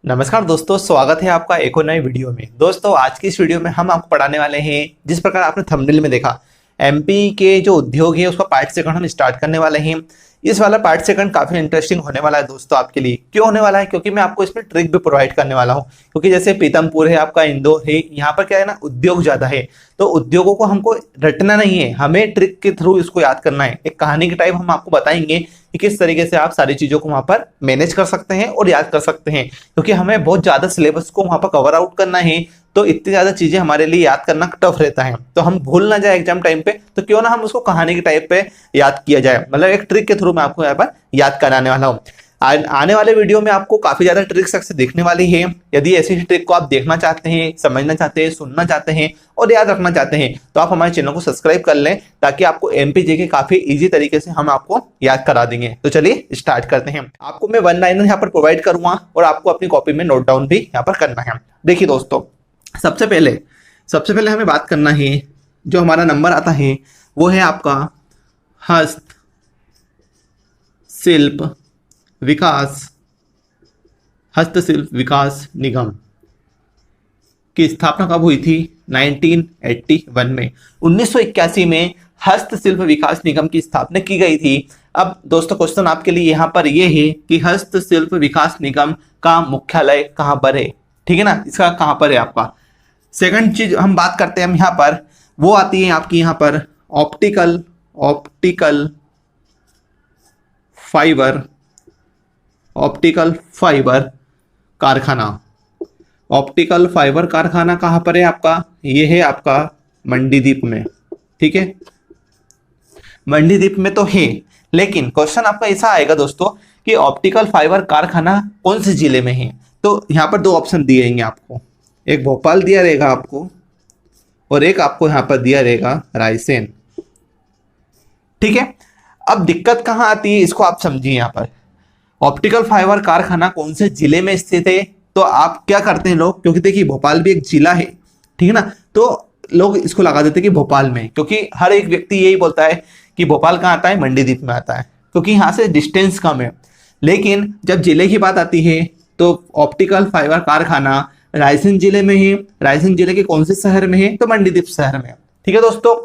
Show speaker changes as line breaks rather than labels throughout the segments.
नमस्कार दोस्तों, स्वागत है आपका एक और नए वीडियो में। दोस्तों आज की इस वीडियो में हम आपको पढ़ाने वाले हैं, जिस प्रकार आपने थंबनेल में देखा, एमपी के जो उद्योग है उसका पार्ट सेकंड हम स्टार्ट करने वाले हैं। इस वाला पार्ट सेकंड काफी इंटरेस्टिंग होने वाला है दोस्तों आपके लिए। क्यों होने वाला है? क्योंकि मैं आपको इसमें ट्रिक भी प्रोवाइड करने वाला हूँ। क्योंकि जैसे पीतमपुर है, आपका इंदौर है, यहाँ पर क्या है ना, उद्योग ज्यादा है, तो उद्योगों को हमको रटना नहीं है, हमें ट्रिक के थ्रू इसको याद करना है। एक कहानी के टाइप हम आपको बताएंगे कि किस तरीके से आप सारी चीजों को वहां पर मैनेज कर सकते हैं और याद कर सकते हैं। क्योंकि हमें बहुत ज्यादा सिलेबस को वहां पर कवर आउट करना है, तो इतनी ज्यादा चीजें हमारे लिए याद करना टफ रहता है। तो हम भूल ना जाए एग्जाम टाइम पे, तो क्यों ना हम उसको कहानी के टाइप पे याद किया जाए। मतलब एक ट्रिक के थ्रू मैं आपको यहाँ पर याद कराने वाला हूँ। आने वाले वीडियो में आपको काफी ज्यादा ट्रिक्स ऐसे देखने वाली है। यदि ऐसी ट्रिक को आप देखना चाहते हैं, समझना चाहते हैं, सुनना चाहते हैं और याद रखना चाहते हैं, तो आप हमारे चैनल को सब्सक्राइब कर लें, ताकि आपको एमपी के काफी इजी तरीके से हम आपको याद करा देंगे। तो चलिए स्टार्ट करते हैं। आपको मैं वन लाइनर यहाँ पर प्रोवाइड करूंगा और आपको अपनी कॉपी में नोट डाउन भी यहाँ पर करना है। देखिए दोस्तों, सबसे पहले हमें बात करना है, जो हमारा नंबर आता है वो है आपका हस्तशिल्प विकास निगम की स्थापना कब हुई थी? 1981 में। 1981 में हस्तशिल्प विकास निगम की स्थापना की गई थी। अब दोस्तों क्वेश्चन आपके लिए यहाँ पर यह है कि हस्तशिल्प विकास निगम का मुख्यालय कहाँ पर है? ठीक है ना, इसका कहाँ पर है आपका। सेकंड चीज हम बात करते हैं हम यहाँ पर, वो आती है आपकी यहाँ पर ऑप्टिकल फाइबर कारखाना। ऑप्टिकल फाइबर कारखाना कहाँ पर है आपका? ये है आपका मंडीदीप में। ठीक है, मंडीदीप में तो है, लेकिन क्वेश्चन आपका ऐसा आएगा दोस्तों कि ऑप्टिकल फाइबर कारखाना कौन से जिले में है? तो यहाँ पर दो ऑप्शन दिए जाएंगे आपको, एक भोपाल दिया रहेगा आपको और एक आपको यहाँ पर दिया रहेगा रायसेन। ठीक है, अब दिक्कत कहाँ आती है इसको आप समझिए। यहाँ पर ऑप्टिकल फाइबर कारखाना कौन से जिले में स्थित है? तो आप क्या करते हैं लोग, क्योंकि देखिए भोपाल भी एक जिला है, ठीक है ना, तो लोग इसको लगा देते हैं कि भोपाल में, क्योंकि हर एक व्यक्ति यही बोलता है कि भोपाल कहाँ आता है, मंडीदीप में आता है, क्योंकि यहाँ से डिस्टेंस कम है। लेकिन जब जिले की बात आती है तो ऑप्टिकल फाइबर कारखाना रायसेन जिले में है। रायसेन जिले के कौन से शहर में है? तो मंडीदीप शहर में। ठीक है दोस्तों,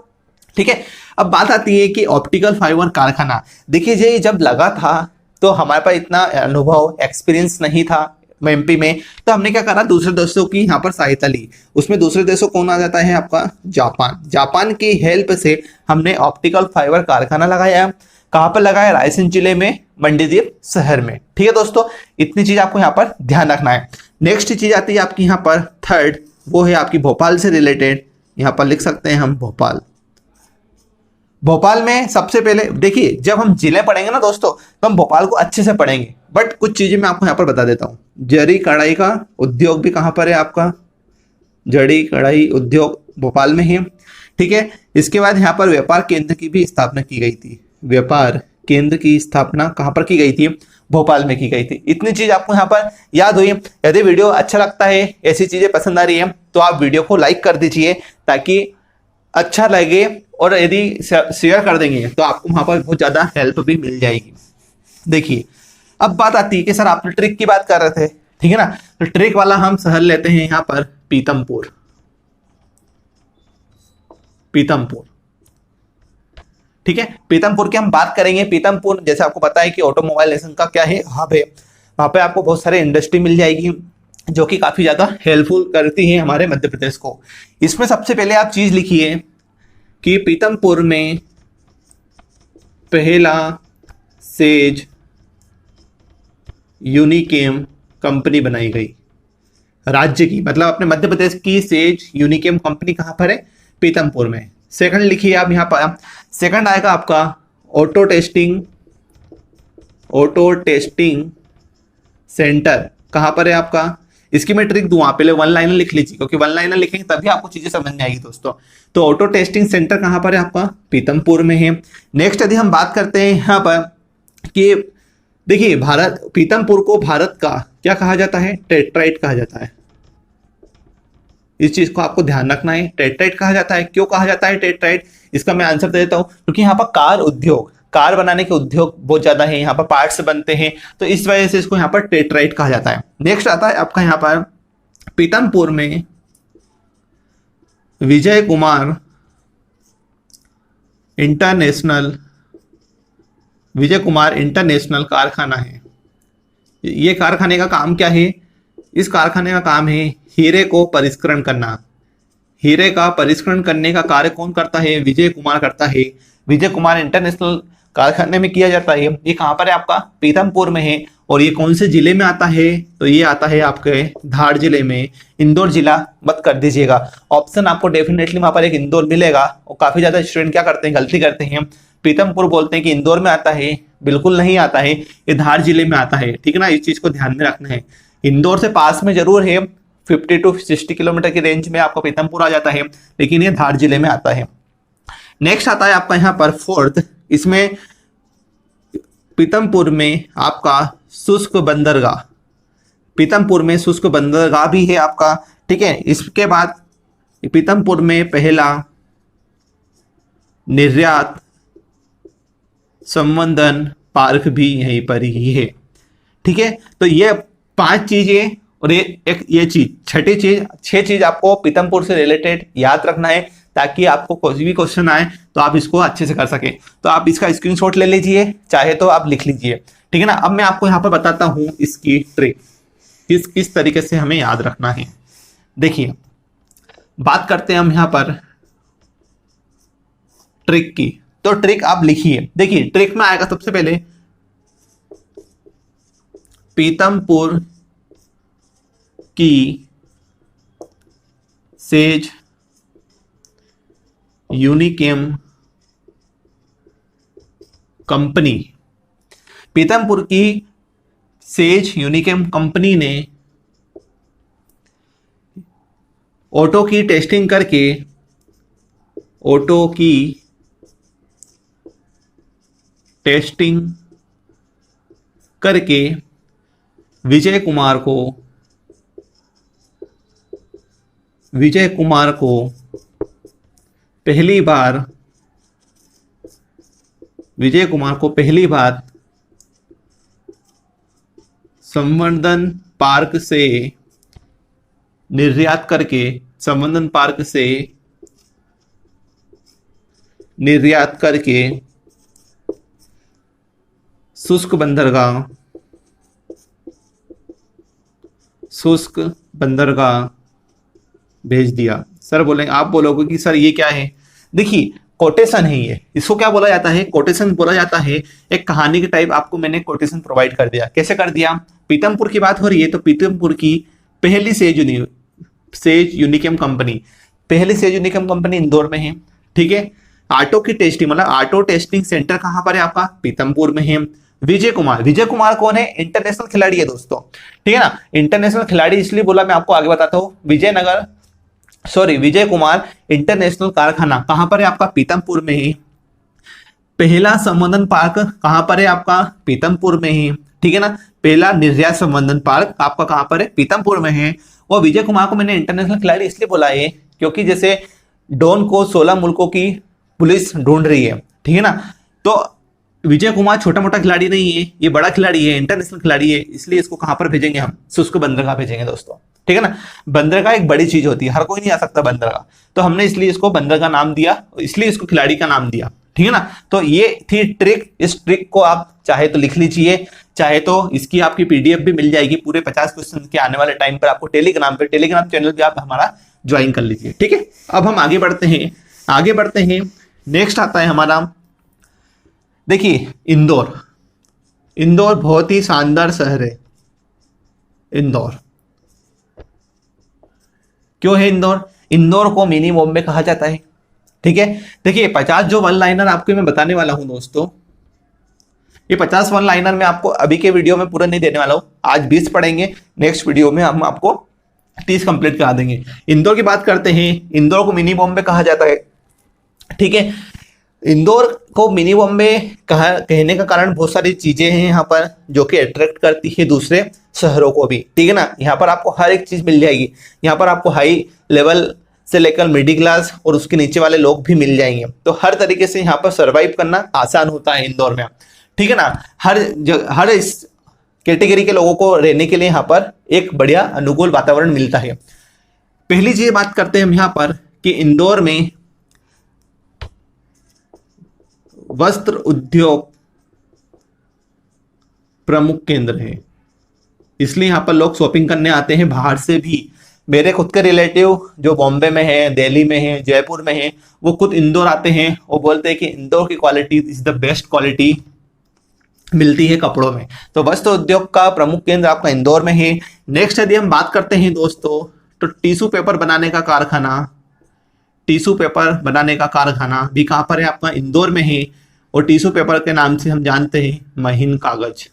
ठीक है। अब बात आती है कि ऑप्टिकल फाइबर कारखाना, देखिए ये जब लगा था तो हमारे पास इतना अनुभव एक्सपीरियंस नहीं था एमपी में, तो हमने क्या करा, दूसरे देशों की यहाँ पर सहायता ली। उसमें दूसरे देशों कौन आ जाता है आपका? जापान की हेल्प से हमने ऑप्टिकल फाइबर कारखाना लगाया। कहाँ पर लगाया? रायसेन जिले में, मंडीदीप शहर में। ठीक है दोस्तों, इतनी चीज आपको यहाँ पर ध्यान रखना है। नेक्स्ट चीज आती है आपकी यहाँ पर थर्ड, वो है आपकी भोपाल से रिलेटेड। यहाँ पर लिख सकते हैं हम भोपाल में सबसे पहले देखिए, जब हम जिले पढ़ेंगे ना दोस्तों, तो हम भोपाल को अच्छे से पढ़ेंगे, बट कुछ चीजें मैं आपको यहाँ पर बता देता हूँ। जरी कढ़ाई का उद्योग भी कहाँ पर है आपका? जड़ी कढ़ाई उद्योग भोपाल में है। ठीक है, इसके बाद यहाँ पर व्यापार केंद्र की भी स्थापना की गई थी। व्यापार केंद्र की स्थापना कहाँ पर की गई थी? भोपाल में की गई थी। इतनी चीज आपको यहाँ पर याद हुई। यदि वीडियो अच्छा लगता है, ऐसी चीजें पसंद आ रही है, तो आप वीडियो को लाइक कर दीजिए ताकि अच्छा लगे, और यदि शेयर कर देंगे तो आपको वहां पर बहुत ज्यादा हेल्प भी मिल जाएगी। देखिए, अब बात आती है कि सर आपने ट्रिक की बात कर रहे थे, ठीक है ना, तो ट्रिक वाला हम शहर लेते हैं यहाँ पर पीतमपुर। ठीक है, पीतमपुर की हम बात करेंगे। पीतमपुर जैसे आपको पता है कि ऑटोमोबाइल नेशन का क्या है, हब है। वहां पे आपको बहुत सारे इंडस्ट्री मिल जाएगी, जो कि काफी ज्यादा हेल्पफुल करती है हमारे मध्य प्रदेश को। इसमें सबसे पहले आप चीज लिखिए कि पीतमपुर में पहला सेज यूनिकेम कंपनी बनाई गई। राज्य की मतलब अपने मध्य प्रदेश की सेज यूनिकेम कंपनी कहां पर है? पीतमपुर में। सेकंड लिखिए आप यहाँ पर, सेकंड आएगा आपका ऑटो टेस्टिंग सेंटर कहां पर है आपका? इसकी मैं ट्रिक दूंगा, पहले वन लाइनर लिख लीजिए, क्योंकि वन लाइनर लिखेंगे तभी आपको चीजें समझ में आएगी दोस्तों। तो ऑटो टेस्टिंग सेंटर कहां पर है आपका? पीतमपुर में है। नेक्स्ट यदि हम बात करते हैं यहाँ पर कि देखिए, पीतमपुर को भारत का क्या कहा जाता है? टेट्राइट कहा जाता है। इस चीज को आपको ध्यान रखना है, टेट्राइट कहा जाता है। क्यों कहा जाता है टेट्राइट? इसका मैं आंसर दे देता हूं, क्योंकि यहाँ पर कार बनाने के उद्योग बहुत ज्यादा है, यहाँ पर पार्ट्स बनते हैं, तो इस वजह से इसको यहाँ पर टेट्राइट कहा जाता है। नेक्स्ट आता है आपका यहाँ पर पीतमपुर में विजय कुमार इंटरनेशनल कारखाना है। ये कारखाने का काम क्या है? इस कारखाने का काम है हीरे को परिष्करण करना। हीरे का परिष्करण करने का कार्य कौन करता है? विजय कुमार करता है। विजय कुमार इंटरनेशनल कारखाने में किया जाता है। ये कहाँ पर है? आपका पीतमपुर में है। और ये कौन से जिले में आता है? तो ये आता है आपके धार जिले में। इंदौर जिला मत कर दीजिएगा, ऑप्शन आपको डेफिनेटली वहां पर एक इंदौर मिलेगा। और काफी ज्यादा स्टूडेंट क्या करते हैं, गलती करते हैं, पीतमपुर बोलते हैं कि इंदौर में आता है, बिल्कुल नहीं आता है, ये धार जिले में आता है। ठीक है ना, इस चीज को ध्यान में रखना है। इंदौर से पास में जरूर है, 50 to 60 किलोमीटर की रेंज में आपको पीतमपुर आ जाता है, लेकिन ये धार जिले में आता है। नेक्स्ट आता है आपका यहाँ पर फोर्थ, इसमें पीतमपुर में आपका शुष्क बंदरगाह, पीतमपुर में शुष्क बंदरगाह भी है आपका। ठीक है, इसके बाद पीतमपुर में पहला निर्यात संवर्धन पार्क भी यहीं पर ही है। ठीक है, तो ये 5 चीजें और ये चीज, छठी चीज, 6 चीज आपको पीतमपुर से रिलेटेड याद रखना है, ताकि आपको कोई भी क्वेश्चन आए तो आप इसको अच्छे से कर सके। तो आप इसका स्क्रीनशॉट ले लीजिए, चाहे तो आप लिख लीजिए। ठीक है ना, अब मैं आपको यहाँ पर बताता हूँ इसकी ट्रिक, किस तरीके से हमें याद रखना है। देखिए, बात करते हैं हम यहाँ पर ट्रिक की। तो ट्रिक आप लिखिए। देखिए, ट्रिक में आएगा सबसे पहले पीतमपुर की सेज यूनिकेम कंपनी, पीतमपुर की सेज यूनिकेम कंपनी ने ऑटो की टेस्टिंग करके विजय कुमार को पहली बार संवर्धन पार्क से निर्यात करके शुष्क बंदरगाह भेज दिया। सर बोलेंगे, आप बोलोगे कि सर ये क्या है? देखिए, कोटेशन है ये, इसको क्या बोला जाता है? कोटेशन बोला जाता है। एक कहानी के टाइप आपको मैंने कोटेशन प्रोवाइड कर दिया। कैसे कर दिया? पीतमपुर की बात हो रही है, तो पीतमपुर की पहली सेज यूनिकेम कंपनी इंदौर में है। ठीक है, ऑटो की टेस्टिंग मतलब ऑटो टेस्टिंग सेंटर कहां पर है? आपका पीतमपुर में है। विजय कुमार कौन है? इंटरनेशनल खिलाड़ी है दोस्तों। ठीक है ना, इंटरनेशनल खिलाड़ी इसलिए बोला, मैं आपको आगे बताता हूँ। विजय कुमार इंटरनेशनल कारखाना कहां पर है? आपका पीतमपुर में है। पहला संवर्धन पार्क कहां पर है? आपका पीतमपुर में है। ठीक है ना, पहला निर्यात संवर्धन पार्क आपका कहां पर है? पीतमपुर में है। और विजय कुमार को मैंने इंटरनेशनल खिलाड़ी इसलिए बोला है क्योंकि जैसे डॉन को 16 मुल्कों की पुलिस ढूंढ रही है। ठीक है ना, तो विजय कुमार छोटा मोटा खिलाड़ी नहीं है, ये बड़ा खिलाड़ी है, इंटरनेशनल खिलाड़ी है। इसलिए इसको कहां पर भेजेंगे? हम शुष्क बंदरगाह भेजेंगे दोस्तों। ठीक है ना, बंदरगाह एक बड़ी चीज होती है, हर कोई नहीं आ सकता बंदरगाह, तो हमने इसलिए इसको बंदरगाह नाम दिया, इसलिए इसको खिलाड़ी का नाम दिया। ठीक है ना, तो ये थी ट्रिक। इस ट्रिक को आप चाहे तो लिख लीजिए, चाहे तो इसकी आपकी पीडीएफ भी मिल जाएगी पूरे 50 क्वेश्चन के आने वाले टाइम पर आपको टेलीग्राम चैनल पे आप हमारा ज्वाइन कर लीजिए। ठीक है, अब हम आगे बढ़ते हैं। नेक्स्ट आता है हमारा, देखिए, इंदौर बहुत ही शानदार शहर है। इंदौर क्यों है? इंदौर को मिनी बॉम्बे कहा जाता है। ठीक है, देखिए 50 जो वन लाइनर आपको मैं बताने वाला हूं दोस्तों, ये 50 वन लाइनर मैं आपको अभी के वीडियो में पूरा नहीं देने वाला हूं। आज 20 पढ़ेंगे, नेक्स्ट वीडियो में हम आपको 30 कंप्लीट करा देंगे। इंदौर की बात करते हैं, इंदौर को मिनी बॉम्बे कहा जाता है। ठीक है, इंदौर को मिनी बॉम्बे कहने का कारण बहुत सारी चीजें हैं यहाँ पर जो कि अट्रैक्ट करती है दूसरे शहरों को भी। ठीक है ना, यहाँ पर आपको हर एक चीज मिल जाएगी। यहाँ पर आपको हाई लेवल से लेकर मिडिल क्लास और उसके नीचे वाले लोग भी मिल जाएंगे। तो हर तरीके से यहाँ पर सरवाइव करना आसान होता है इंदौर में, ठीक है ना। हर इस कैटेगरी के लोगों को रहने के लिए यहाँ पर एक बढ़िया अनुकूल वातावरण मिलता है। पहली चीज बात करते हैं हम यहाँ पर कि इंदौर में वस्त्र उद्योग प्रमुख केंद्र है, इसलिए यहाँ पर लोग शॉपिंग करने आते हैं बाहर से भी। मेरे खुद के रिलेटिव जो बॉम्बे में है, दिल्ली में है, जयपुर में है, वो खुद इंदौर आते हैं। वो बोलते हैं कि इंदौर की quality is the best quality मिलती है कपड़ों में। तो वस्त्र उद्योग का प्रमुख केंद्र आपका इंदौर में है। नेक्स्ट यदि हम बात करते हैं दोस्तों, तो टिश्यू पेपर बनाने का कारखाना, टिश्यू पेपर बनाने का कारखाना भी कहाँ पर है? आपका इंदौर में है। और टिश्यू पेपर के नाम से हम जानते हैं महीन कागज,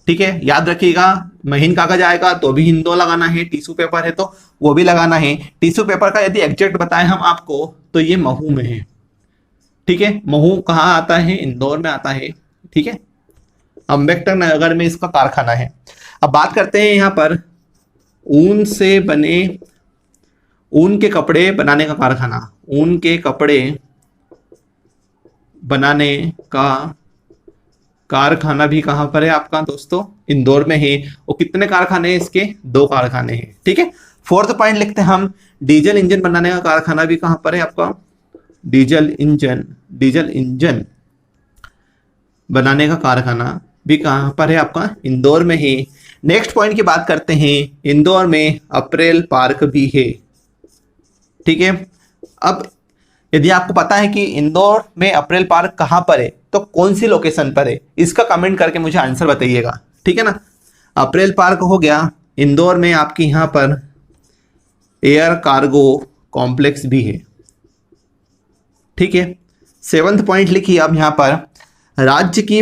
ठीक है, याद रखिएगा। महीन कागज आएगा तो भी इंदौर लगाना है, टिश्यू पेपर है तो वो भी लगाना है। टिश्यू पेपर का यदि एग्जैक्ट बताएं हम आपको तो ये महू में है, ठीक है। महू कहाँ आता है? इंदौर में आता है, ठीक है। अम्बेडकर नगर में इसका कारखाना है। अब बात करते हैं यहाँ पर ऊन से बने, ऊन के कपड़े बनाने का कारखाना। ऊन के कपड़े बनाने का कारखाना भी कहां पर है आपका दोस्तों? इंदौर में है। और कितने कारखाने हैं इसके? 2 कारखाने हैं, ठीक है। फोर्थ पॉइंट लिखते हैं हम, डीजल इंजन बनाने का कारखाना भी कहां पर है आपका? डीजल इंजन बनाने का कारखाना भी कहां पर है आपका? इंदौर में है। नेक्स्ट पॉइंट की बात करते हैं, इंदौर में अप्रैल पार्क भी है, ठीक है। अब यदि आपको पता है कि इंदौर में अप्रैल पार्क कहां पर है तो कौन सी लोकेशन पर है, इसका कमेंट करके मुझे आंसर बताइएगा, ठीक है ना। अप्रैल पार्क हो गया इंदौर में, आपकी यहां पर एयर कार्गो कॉम्प्लेक्स भी है, ठीक है। 7th पॉइंट लिखिए आप यहां पर, राज्य की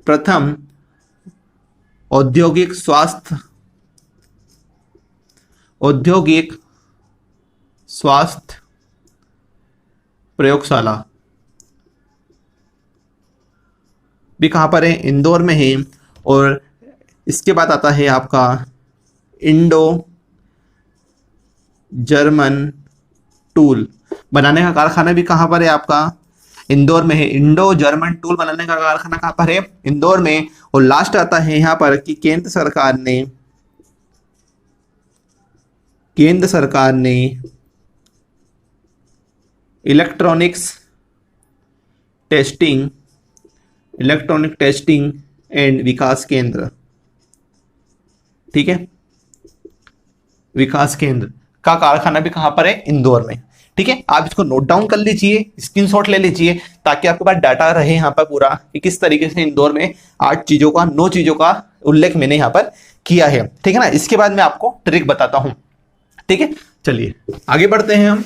प्रथम औद्योगिक स्वास्थ्य प्रयोगशाला भी कहां पर है? इंदौर में है। और इसके बाद आता है आपका इंडो जर्मन टूल बनाने का कारखाना भी कहां पर है आपका? इंदौर में है। इंडो जर्मन टूल बनाने का कारखाना कहां पर है? इंदौर में। और लास्ट आता है यहां पर कि केंद्र सरकार ने इलेक्ट्रॉनिक टेस्टिंग एंड विकास केंद्र, ठीक है, विकास केंद्र का कारखाना भी कहां पर है? इंदौर में, ठीक है। आप इसको नोट डाउन कर लीजिए, स्क्रीनशॉट ले लीजिए, ताकि आपके पास डाटा रहे यहाँ पर पूरा कि किस तरीके से इंदौर में 9 चीजों का उल्लेख मैंने यहाँ पर किया है, ठीक है ना। इसके बाद मैं आपको ट्रिक बताता हूं, ठीक है। चलिए आगे बढ़ते हैं हम।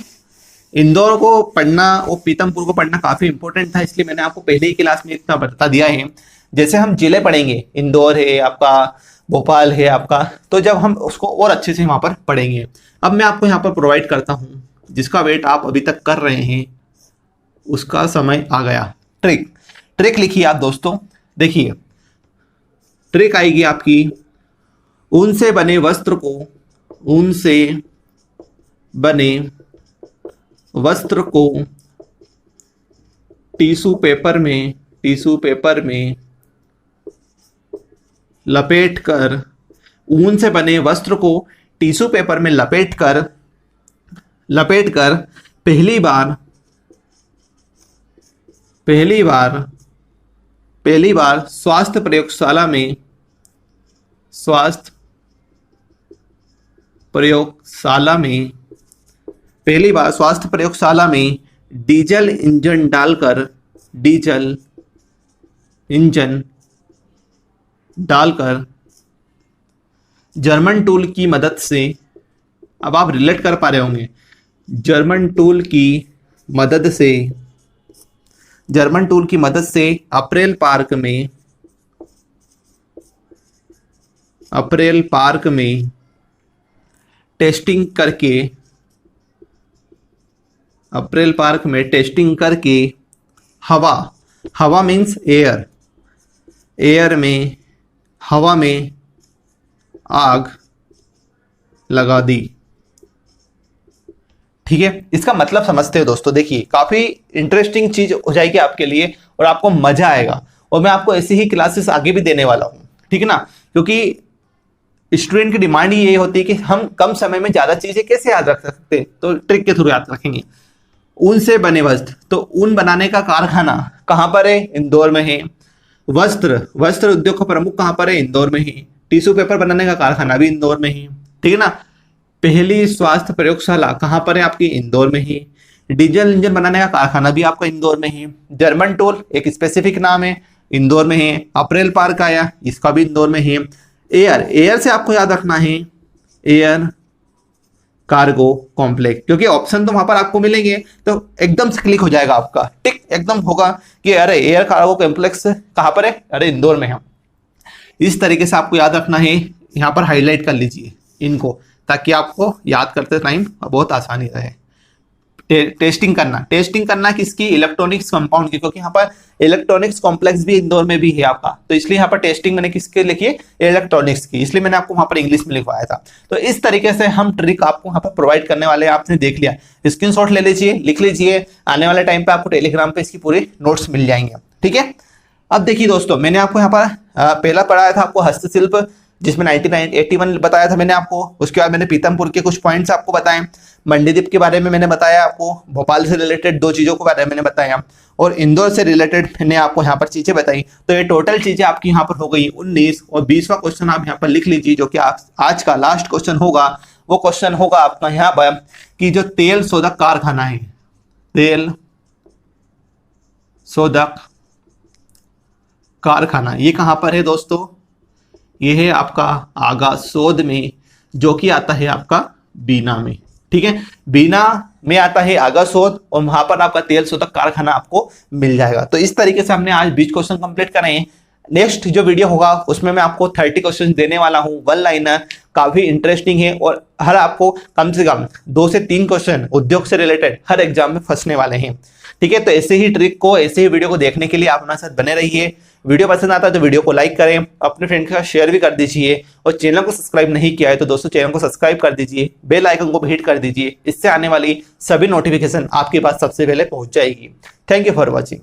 इंदौर को पढ़ना और पीतमपुर को पढ़ना काफी इंपॉर्टेंट था, इसलिए मैंने आपको पहले ही क्लास में इतना बता दिया है। जैसे हम जिले पढ़ेंगे, इंदौर है आपका, भोपाल है आपका, तो जब हम उसको और अच्छे से वहां पर पढ़ेंगे। अब मैं आपको यहाँ पर प्रोवाइड करता हूँ, जिसका वेट आप अभी तक कर रहे हैं उसका समय आ गया। ट्रिक लिखिए आप दोस्तों, देखिए ट्रिक आएगी आपकी, ऊन से बने वस्त्र को टिश्यू पेपर में लपेटकर, ऊन से बने वस्त्र को टिश्यू पेपर में लपेटकर पहली बार स्वास्थ्य प्रयोगशाला में डीजल इंजन डालकर जर्मन टूल की मदद से, अब आप रिलेट कर पा रहे होंगे, जर्मन टूल की मदद से अप्रैल पार्क में टेस्टिंग करके हवा मीन्स एयर में आग लगा दी। ठीक है, इसका मतलब समझते हो दोस्तों। देखिए काफी इंटरेस्टिंग चीज हो जाएगी आपके लिए और आपको मजा आएगा, और मैं आपको ऐसी ही क्लासेस आगे भी देने वाला हूं, ठीक है ना। क्योंकि स्टूडेंट की डिमांड ही ये होती है कि हम कम समय में ज्यादा चीजें कैसे याद रख सकते हैं, तो ट्रिक के थ्रू याद रखेंगे। ऊन से बने वस्त्र, तो ऊन बनाने का कारखाना कहां पर है? इंदौर में है। वस्त्र उद्योग का प्रमुख कहां पर है? इंदौर में है। टिश्यू पेपर बनाने का कारखाना भी इंदौर में है, ठीक है ना। पहली स्वास्थ्य प्रयोगशाला कहां पर है? आपकी इंदौर में ही। डीजल इंजन बनाने का कारखाना भी आपका इंदौर में ही। जर्मन टोल एक स्पेसिफिक नाम है, इंदौर में है। अप्रैल पार्क आया, इसका भी इंदौर में है। एयर से आपको याद रखना है एयर कार्गो कॉम्प्लेक्स, क्योंकि ऑप्शन तो वहां पर आपको मिलेंगे तो एकदम से क्लिक हो जाएगा आपका, टिक एकदम होगा कि अरे एयर कार्गो कॉम्प्लेक्स कहां पर है? अरे इंदौर में है। इस तरीके से आपको याद रखना है, यहां पर हाईलाइट कर लीजिए इनको, ताकि आपको याद करते टाइम बहुत आसानी रहे। टेस्टिंग करना किसकी? इलेक्ट्रॉनिक्स कंपाउंड की, क्योंकि यहाँ पर इलेक्ट्रॉनिक्स कॉम्प्लेक्स भी इंदौर में भी है आपका, तो इसलिए यहाँ पर टेस्टिंग मैंने किसके लिखी है? इलेक्ट्रॉनिक्स की, इसलिए मैंने आपको वहां पर इंग्लिश में लिखवाया था। तो इस तरीके से हम ट्रिक आपको वहां पर प्रोवाइड करने वाले हैं। आपने देख लिया, स्क्रीनशॉट ले लीजिए, लिख लीजिए, आने वाले टाइम पे आपको टेलीग्राम पे इसकी पूरी नोट्स मिल जाएंगे, ठीक है। अब देखिए दोस्तों, मैंने आपको यहाँ पर पहला पढ़ाया था आपको हस्तशिल्प, जिसमें 1981 बताया था मैंने आपको। उसके बाद मैंने पीतमपुर के कुछ पॉइंट्स आपको बताए। मंडीदीप के बारे में मैंने बताया आपको। भोपाल से रिलेटेड 2 चीज़ों के बारे में मैंने बताया, और इंदौर से रिलेटेड मैंने आपको यहाँ पर चीज़ें बताई। तो ये टोटल चीज़ें आपकी यहाँ पर हो गई 19, और 20वां क्वेश्चन आप यहाँ पर लिख लीजिए, जो कि आज का लास्ट क्वेश्चन होगा। वो क्वेश्चन होगा आपका यहाँ पर कि जो तेल शोधक कारखाना है, तेल शोधक कारखाना, ये कहाँ पर है दोस्तों? ये है आपका आगाशोद में, जो कि आता है आपका बीना में, ठीक है। बीना में आता है आगाशोद, और वहां पर आपका तेल शोधक कारखाना आपको मिल जाएगा। तो इस तरीके से हमने आज 20 क्वेश्चन कंप्लीट करे हैं। नेक्स्ट जो वीडियो होगा उसमें मैं आपको 30 क्वेश्चन देने वाला हूं, 1 लाइनर, काफी इंटरेस्टिंग है, और हर आपको कम से कम 2 से 3 क्वेश्चन उद्योग से रिलेटेड हर एग्जाम में फंसने वाले हैं, ठीक है। तो ऐसे ही ट्रिक को, ऐसे ही वीडियो को देखने के लिए आप हमारे साथ बने रहिए। वीडियो पसंद आता है तो वीडियो को लाइक करें, अपने फ्रेंड के साथ शेयर भी कर दीजिए, और चैनल को सब्सक्राइब नहीं किया है तो दोस्तों चैनल को सब्सक्राइब कर दीजिए, बेल आइकन को भी हिट कर दीजिए। इससे आने वाली सभी नोटिफिकेशन आपके पास सबसे पहले पहुंच जाएगी। Thank you for watching.